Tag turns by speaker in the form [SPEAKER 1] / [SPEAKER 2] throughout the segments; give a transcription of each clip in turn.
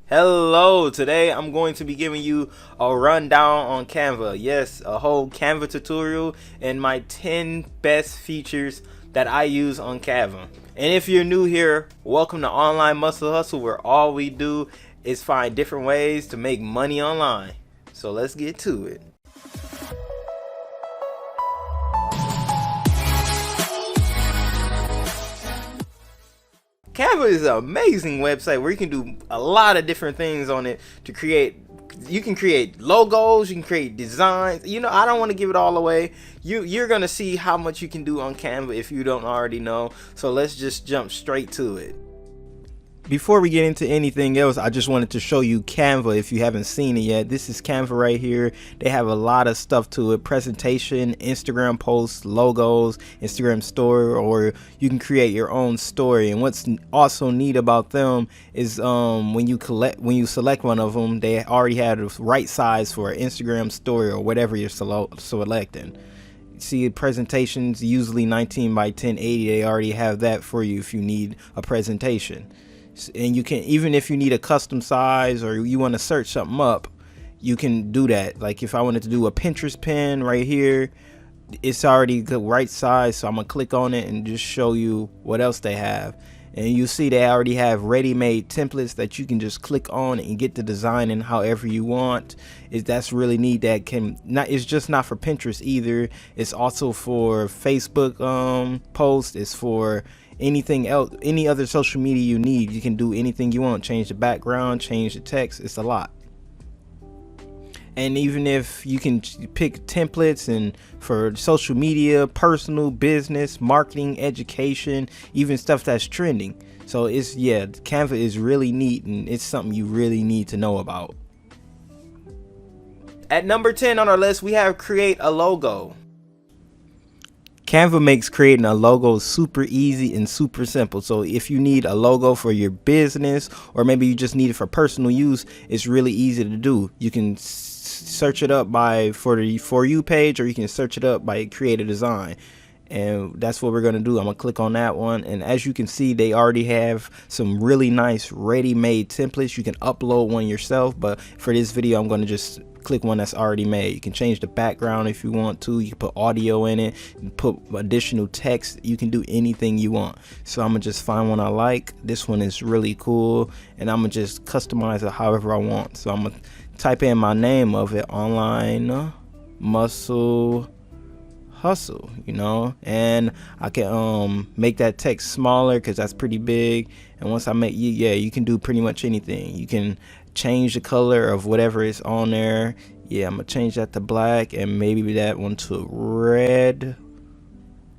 [SPEAKER 1] Hello, today I'm going to be giving you a rundown on Canva. Yes, a whole Canva tutorial and my 10 best features that I use on Canva. And if you're new here, welcome to Online Muscle Hustle, where all we do is find different ways to make money online. So let's get to it. Canva is an amazing website where you can do a lot of different things on it to create. You can create logos, you can create designs. I don't want to give it all away. You're gonna see how much you can do on Canva if you don't already know. So let's just jump straight to it. Before we get into anything else, I just wanted to show you Canva if you haven't seen it yet. This is Canva right here. They have a lot of stuff to it: presentation, Instagram posts, logos, Instagram story, or you can create your own story. And what's also neat about them is when you select one of them, they already have the right size for an Instagram story or whatever you're selecting. See, presentations usually 19 by 1080. They already have that for you if you need a presentation. And you can, even if you need a custom size or you want to search something up, you can do that. Like if I wanted to do a Pinterest pin right here, it's already the right size, so I'm gonna click on it and just show you what else they have. And you see they already have ready-made templates that you can just click on and get the design in however you want. That's really neat. It's just not for Pinterest either. It's also for Facebook posts. It's for anything else, any other social media you need. You can do anything you want, change the background, change the text. It's a lot. And even if you can pick templates and for social media, personal, business, marketing, education, even stuff that's trending. So Canva is really neat, and it's something you really need to know about. At number 10 on our list, we have create a logo. Canva makes creating a logo super easy and super simple. So if you need a logo for your business, or maybe you just need it for personal use, it's really easy to do. You can search it up for the For You page, or you can search it up by create a design. And that's what we're going to do. I'm going to click on that one. And as you can see, they already have some really nice ready-made templates. You can upload one yourself, but for this video, I'm going to just click one that's already made. You can change the background if you want to. You can put audio in it, put additional text. You can do anything you want. So I'm gonna just find one I like. This one is really cool, and I'm gonna just customize it however I want. So I'm gonna type in my name of it: Online Muscle Hustle, and I can make that text smaller because that's pretty big. And once I make you can do pretty much anything. You can change the color of whatever is on there. I'm gonna change that to black, and maybe that one to red.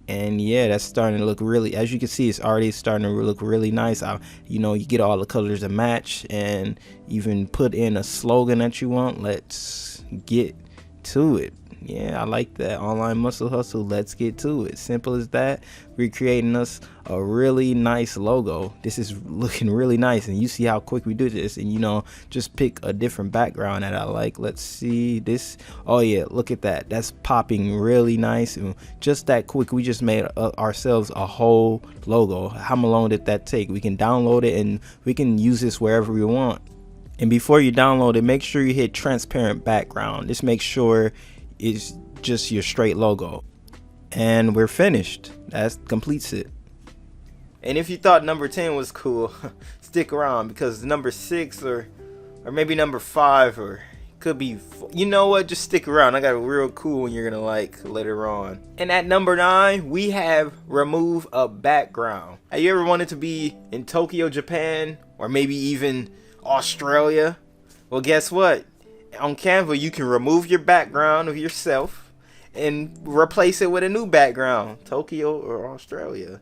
[SPEAKER 1] And that's starting to look really, as you can see, it's already starting to look really nice. You get all the colors to match, and even put in a slogan that you want. Let's get to it. I like that. Online Muscle Hustle. Let's get to it. Simple as that. We're creating us a really nice logo. This is looking really nice, and you see how quick we do this. And just pick a different background that I like. Let's see this. Oh yeah, look at that. That's popping really nice, and just that quick. We just made ourselves a whole logo. How long did that take? We can download it, and we can use this wherever we want. And before you download it, make sure you hit transparent background. Just make sure it's just your straight logo, and we're finished. That completes it. And if you thought number 10 was cool, stick around, because number 6 or maybe number 5, or could be, just stick around. I got a real cool one you're gonna like later on. And at number 9, we have remove a background. Have you ever wanted to be in Tokyo, Japan, or maybe even Australia? Well, guess what? On Canva, you can remove your background of yourself and replace it with a new background, Tokyo or Australia.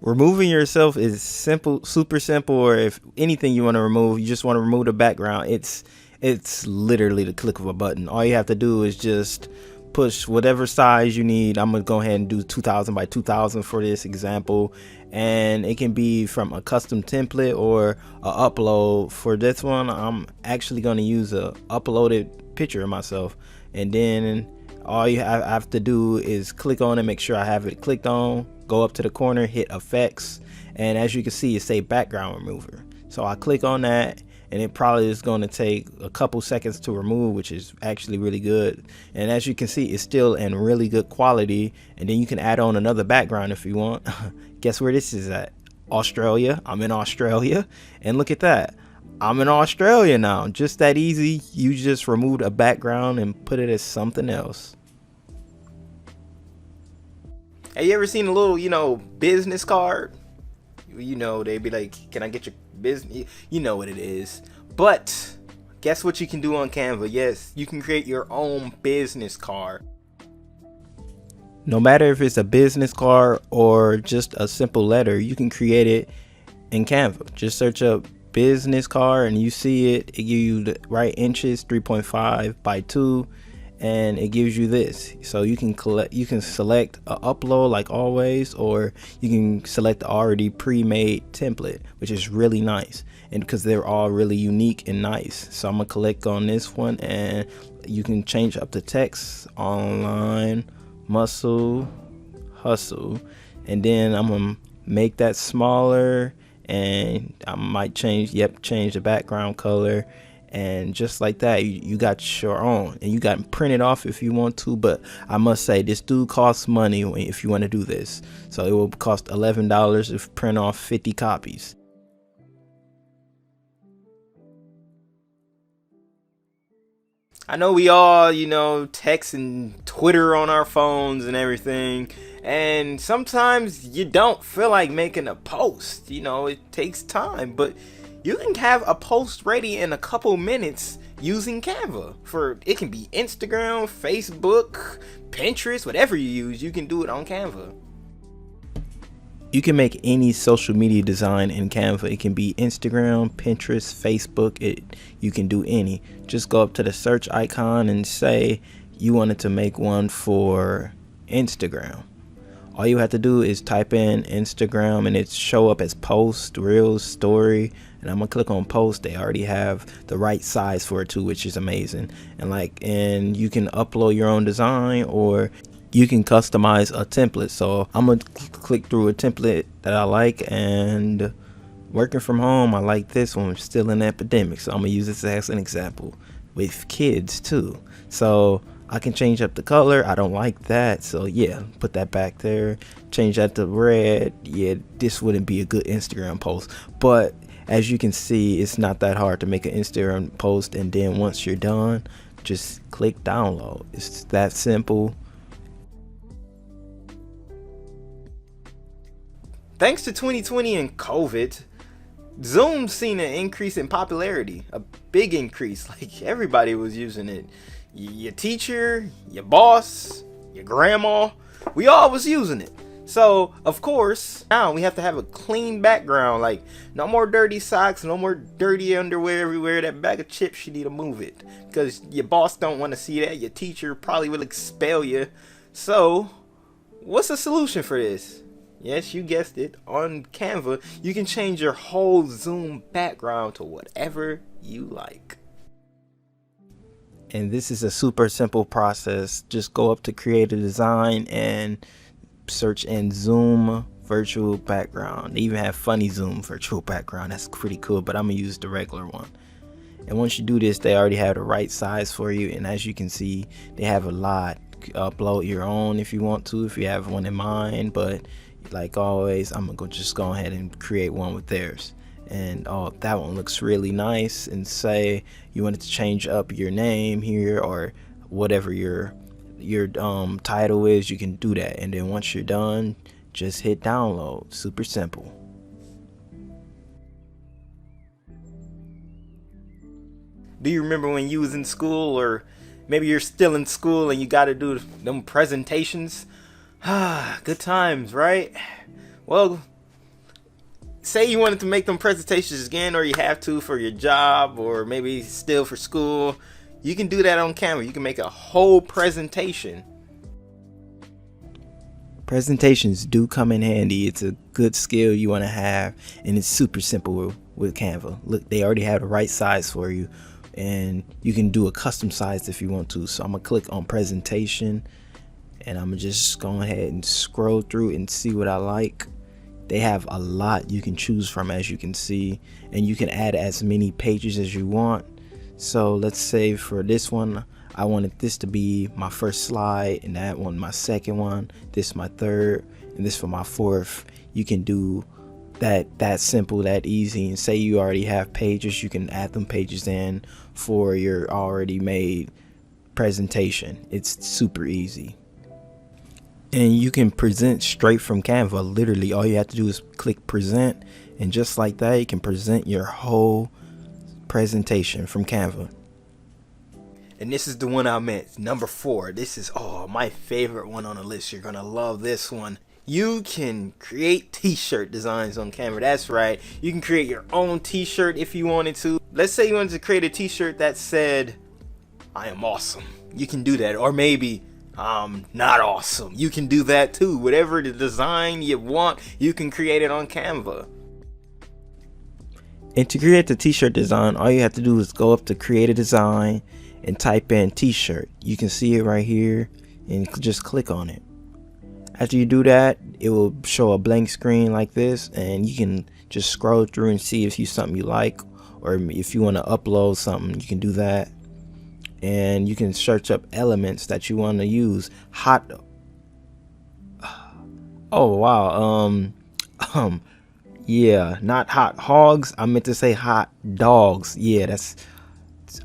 [SPEAKER 1] Removing yourself is simple, super simple. Or if anything you want to remove, you just want to remove the background, it's literally the click of a button. All you have to do is just push whatever size you need. I'm gonna go ahead and do 2000 by 2000 for this example, and it can be from a custom template or a upload. For this one, I'm actually going to use a uploaded picture of myself, and then all you have to do is click on it, make sure I have it clicked on, go up to the corner, hit effects, and as you can see, it say background remover. So I click on that, and it probably is going to take a couple seconds to remove, which is actually really good. And as you can see, it's still in really good quality. And then you can add on another background if you want. Guess where this is at? Australia. I'm in Australia, and look at that. I'm in Australia now. Just that easy. You just removed a background and put it as something else. Have you ever seen a little, business card? They'd be like, can I get your business? You know what it is. But guess what you can do on Canva? Yes, you can create your own business card. No matter if it's a business card or just a simple letter, you can create it in Canva. Just search up business card and you see it. It gives you the right inches, 3.5 by 2. And it gives you this, so you can select a upload like always, or you can select the already pre-made template, which is really nice, and because they're all really unique and nice. So I'm gonna click on this one, and you can change up the text: online, muscle, hustle, and then I'm gonna make that smaller, and I might change the background color. And just like that, you got your own, and you got to print it off if you want to. But I must say, this do cost money if you want to do this. So it will cost $11 to print off 50 copies. I know we all, text and Twitter on our phones and everything. And sometimes you don't feel like making a post. It takes time, but you can have a post ready in a couple minutes using Canva. It can be Instagram, Facebook, Pinterest, whatever you use, you can do it on Canva. You can make any social media design in Canva. It can be Instagram, Pinterest, Facebook. You can do any. Just go up to the search icon and say you wanted to make one for Instagram. All you have to do is type in Instagram and it show up as post, reels, story, and I'm gonna click on post. They already have the right size for it too, which is amazing. And you can upload your own design, or you can customize a template. So I'm gonna click through a template that I like, and working from home, I like this one. We're still in the epidemic, so I'm gonna use this as an example with kids too. So I can change up the color. I don't like that, so yeah, put that back there. Change that to red. Yeah, this wouldn't be a good Instagram post, but as you can see, it's not that hard to make an Instagram post. And then once you're done, just click download. It's that simple. Thanks to 2020 and COVID, Zoom's seen an increase in popularity, a big increase. Like, everybody was using it. Your teacher, your boss, your grandma, we all was using it. So of course now we have to have a clean background. Like, no more dirty socks, no more dirty underwear everywhere. That bag of chips, you need to move it, because your boss don't want to see that. Your teacher probably will expel you. So what's the solution for this? Yes, you guessed it. On Canva, you can change your whole Zoom background to whatever you like. And this is a super simple process. Just go up to create a design and search in Zoom virtual background. They even have funny Zoom virtual background. That's pretty cool, but I'm gonna use the regular one. And once you do this, they already have the right size for you. And as you can see, they have a lot. Upload your own if you want to, if you have one in mind. But like always, I'm gonna just go ahead and create one with theirs. And that one looks really nice. And say you wanted to change up your name here, or whatever your title is, you can do that. And then once you're done, just hit download. Super simple. Do you remember when you was in school, or maybe you're still in school and you got to do them presentations? Good times, right? Well, say you wanted to make them presentations again, or you have to for your job, or maybe still for school. You can do that on Canva. You can make a whole presentation. Presentations do come in handy. It's a good skill you want to have, and it's super simple with Canva. Look, they already have the right size for you, and you can do a custom size if you want to. So I'm gonna click on presentation, and I'm gonna just go ahead and scroll through and see what I like. They have a lot you can choose from, as you can see, and you can add as many pages as you want. So let's say for this one, I wanted this to be my first slide, and that one my second one, this my third, and this for my fourth. You can do that simple, that easy. And say you already have pages, you can add them pages in for your already made presentation. It's super easy. And you can present straight from Canva. Literally all you have to do is click present, and just like that you can present your whole presentation from Canva. And this is the one I meant, number 4. This is my favorite one on the list. You're gonna love this one. You can create t-shirt designs on Canva. That's right, you can create your own t-shirt if you wanted to. Let's say you wanted to create a t-shirt that said, "I am awesome." You can do that. Or maybe, "I'm not awesome." You can do that too. Whatever the design you want, you can create it on Canva. And to create the t-shirt design, all you have to do is go up to create a design and type in t-shirt. You can see it right here, and just click on it. After you do that, it will show a blank screen like this, and you can just scroll through and see if you something you like, or if you want to upload something, you can do that. And you can search up elements that you want to use. Yeah, not hot hogs, I meant to say hot dogs. Yeah, that's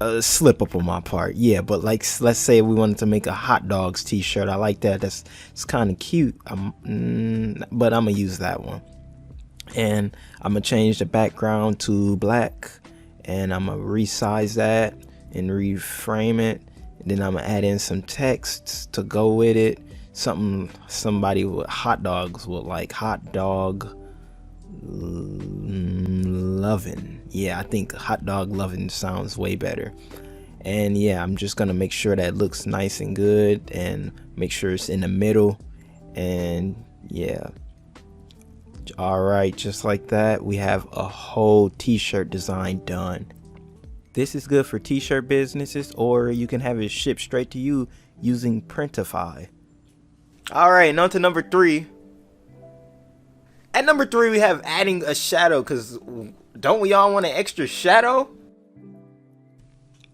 [SPEAKER 1] a slip up on my part. Yeah, but like, let's say we wanted to make a hot dogs t-shirt. I like that. It's kind of cute. But I'm gonna use that one. And I'm gonna change the background to black, and I'm gonna resize that and reframe it. And then I'm gonna add in some text to go with it. Somebody with hot dogs would like. Hot dog lovin'. Yeah, I think hot dog lovin' sounds way better. And yeah, I'm just gonna make sure that looks nice and good, and make sure it's in the middle. And yeah, all right, just like that, we have a whole t-shirt design done. This is good for t-shirt businesses, or you can have it shipped straight to you using Printify. All right, and on to number 3. At number 3, we have adding a shadow, because don't we all want an extra shadow?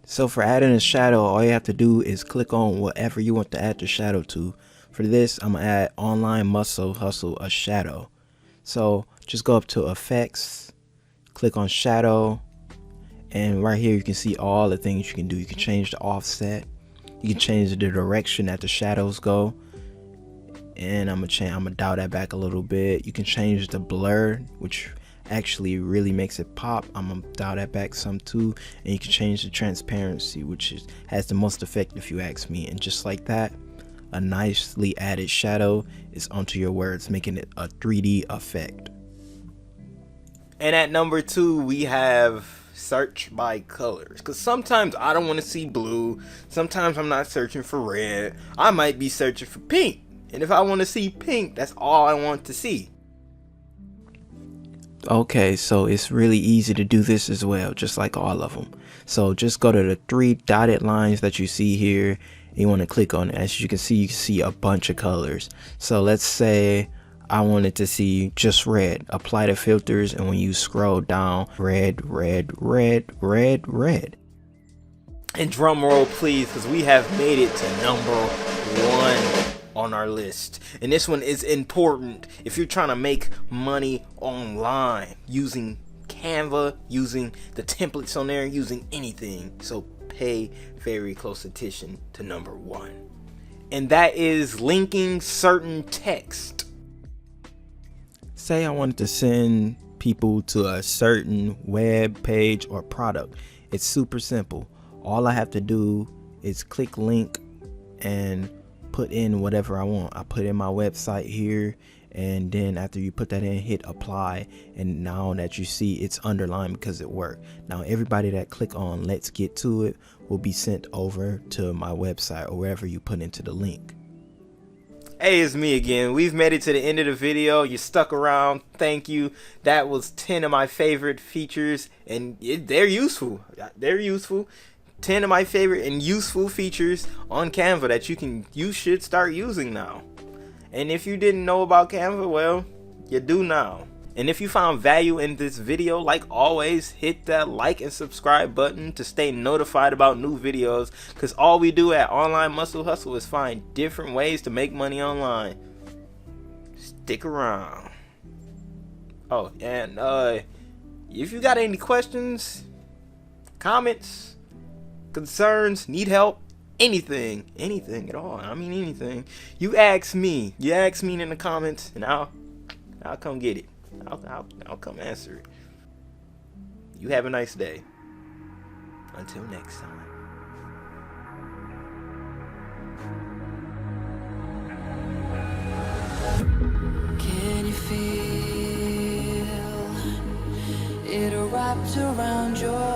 [SPEAKER 1] So for adding a shadow, all you have to do is click on whatever you want to add the shadow to. For this, I'm gonna add Online Muscle Hustle a shadow. So just go up to effects, click on shadow, and right here you can see all the things you can do. You can change the offset, you can change the direction that the shadows go. And I'm gonna dial that back a little bit. You can change the blur, which actually really makes it pop. I'm gonna dial that back some too. And you can change the transparency, which has the most effect if you ask me. And just like that, a nicely added shadow is onto your words, making it a 3D effect. And at number 2, we have search by colors, because sometimes I don't want to see blue, sometimes I'm not searching for red, I might be searching for pink. And if I want to see pink, that's all I want to see. Okay, so it's really easy to do this as well, just like all of them. So just go to the 3 dotted lines that you see here. You want to click on it. As you can see a bunch of colors. So let's say I wanted to see just red. Apply the filters, and when you scroll down, red, red, red, red, red. And drum roll please, because we have made it to number 1 on our list. And this one is important if you're trying to make money online using Canva, using the templates on there, using anything. So pay very close attention to number 1, and that is linking certain text. Say I wanted to send people to a certain web page or product. It's super simple. All I have to do is click link and put in whatever I want. I put in my website here, and then after you put that in, hit apply, and now that you see it's underlined because it worked. Now everybody that click on let's get to it will be sent over to my website or wherever you put into the link. Hey, it's me again. We've made it to the end of the video. You stuck around, thank you. That was 10 of my favorite features, and they're useful. 10 of my favorite and useful features on Canva that you should start using now. And if you didn't know about Canva, well, You do now. And if you found value in this video, like always, hit that like and subscribe button to stay notified about new videos, because all we do at Online Muscle Hustle is find different ways to make money online. Stick around. Oh, and if you got any questions, comments, concerns, need help, anything at all, I mean anything, you ask me in the comments, and I'll come get it. I'll come answer it. You have a nice day. Until next time.
[SPEAKER 2] Can you feel it wrapped around your